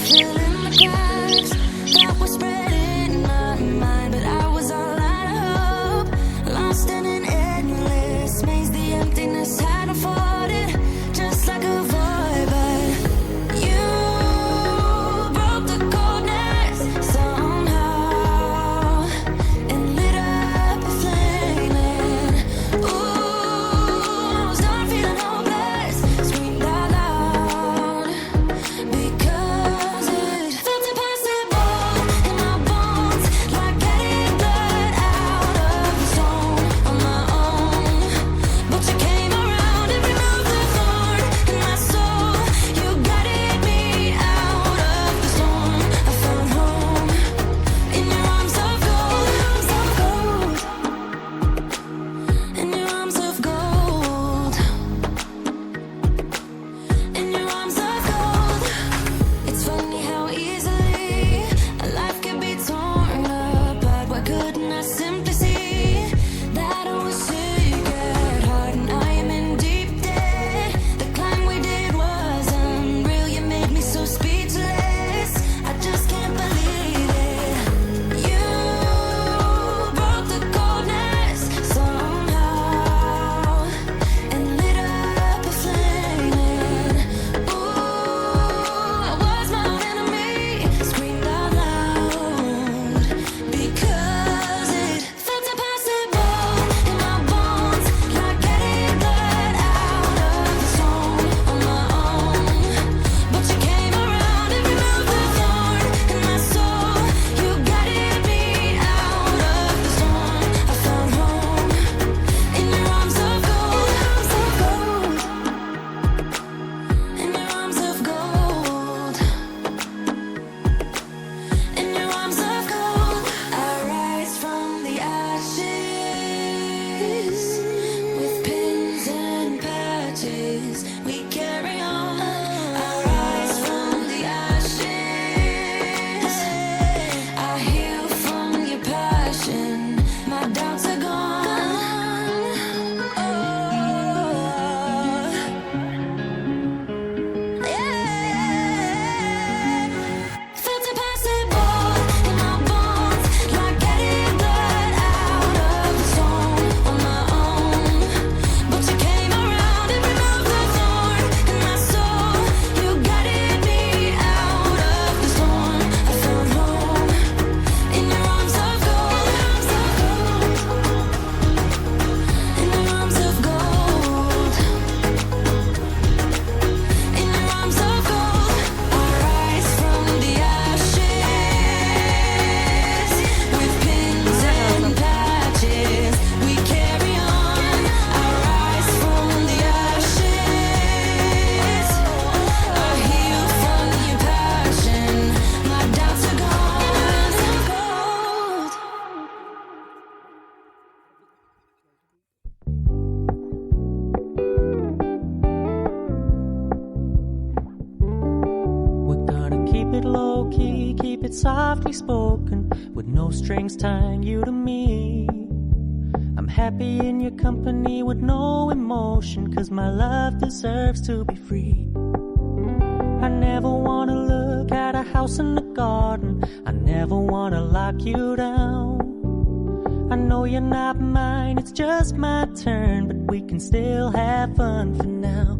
filling the gaps that were spread in my mind, but I was all out of hope, lost in an endless maze. The emptiness had unfolded just like a void, but you broke the coldness somehow and lit up a flame. And ooh, I was done feeling hopeless, screamed out loud because it felt impossible in my bones, like getting blood out of the stone on my own. But you came around and removed the thorn in my soul. You guided me out of the storm. I found home in your arms of gold, in your arms of gold, in your arms of gold. It's funny how easily a life can be torn apart. Why couldn't I simply see that I was sick at heart and I am in deep debt? The climb we did was unreal. You made me so speechless. I just can't believe it. You broke the coldness somehow and lit up a flame. And ooh, I was my own enemy, screamed out loud because it felt impossible in my bones, like getting blood out of the stone on my own. But you came around and removed the thorn in my soul. You guided me out of the storm. I found home in your arms of gold, in your arms of gold, in your arms of gold. I rise from the ashes with pins and patches. We carry on. I rise from the ashes. I heal from your passion. My doubts are gone. Oh, yeah. Felt impossible in my bones, like getting blood out of the stone on my own. But you came around and removed the thorn in my soul. You guided me out of the storm. I found home in your arms of gold, in your arms of gold, in your arms of gold. I rise from the ashes with pins and patches. We carry on. I rise from the ashes. I heal from your passion. My doubts are gone. Gold. We're gonna keep it low key, keep it softly spoken, with no strings tying you to me. I'm happy in your company with no emotion, 'cause my love deserves to be free. I never wanna look at a house in the garden, I never wanna lock you down. I know you're not mine, it's just my turn, but we can still have fun for now.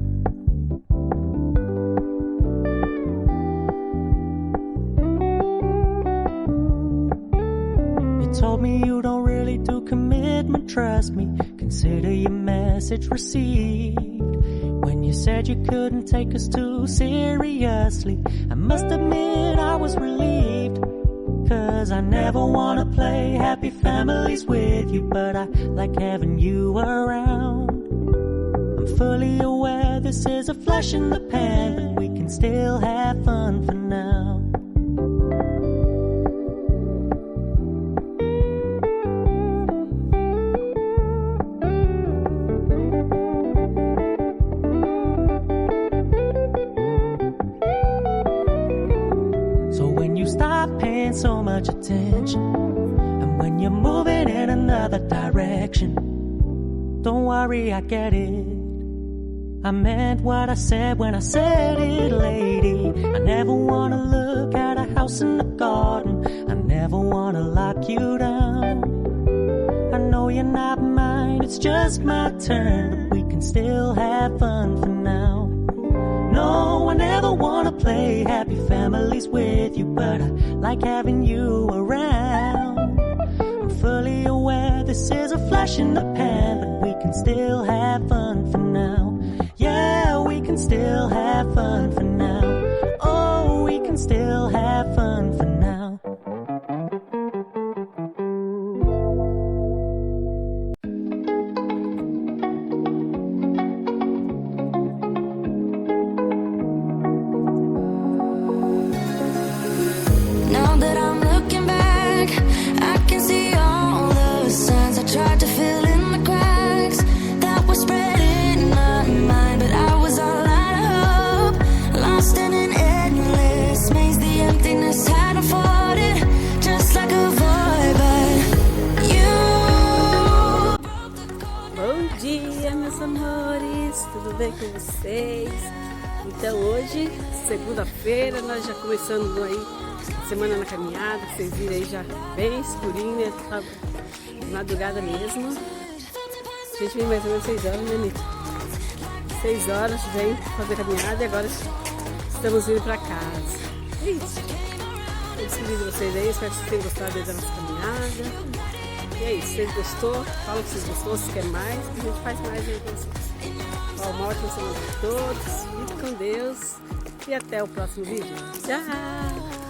You told me you don't really do commitment, trust me, consider your message received. When you said you couldn't take us too seriously, I must admit I was relieved. 'Cause I never wanna play happy families with you, but I like having you around. I'm fully aware this is a flash in the pan, but we can still have fun for now. So when you stop paying so much attention, and when you're moving in another direction, don't worry, I get it. I meant what I said when I said it, lady. I never wanna look at a house in the garden. I never wanna lock you down. I know you're not mine, it's just my turn, but we can still have fun for now. No, I never wanna play happy families with you, but I like having you around. I'm fully aware this is a flash in the pan, but we can still have fun for now. Yeah, we can still have fun for now. Oh, we can still have fun for now. Now that I'm looking back, I can see all the signs I tried to fill in the cracks that were spread in my mind, but I was all out of hope, lost in an endless maze. The emptiness had unfolded just like a void, but you broke the code. Bom dia, meus amores, tudo bem com vocês? Então hoje, segunda-feira, nós já começando aí a semana na caminhada, vocês viram aí já bem escurinho, né? Tá de madrugada mesmo. A gente vem mais ou menos 6 horas, né, Nico? 6 horas vem fazer caminhada e agora estamos indo pra casa. É isso. Eu despedi de vocês aí, espero que vocês tenham gostado da nossa caminhada. E é isso, se vocês gostou, fala que vocês gostou, se quer mais, a gente faz mais aí pra vocês. Ó, uma ótima semana pra todos, fique com Deus e até o próximo vídeo. Tchau!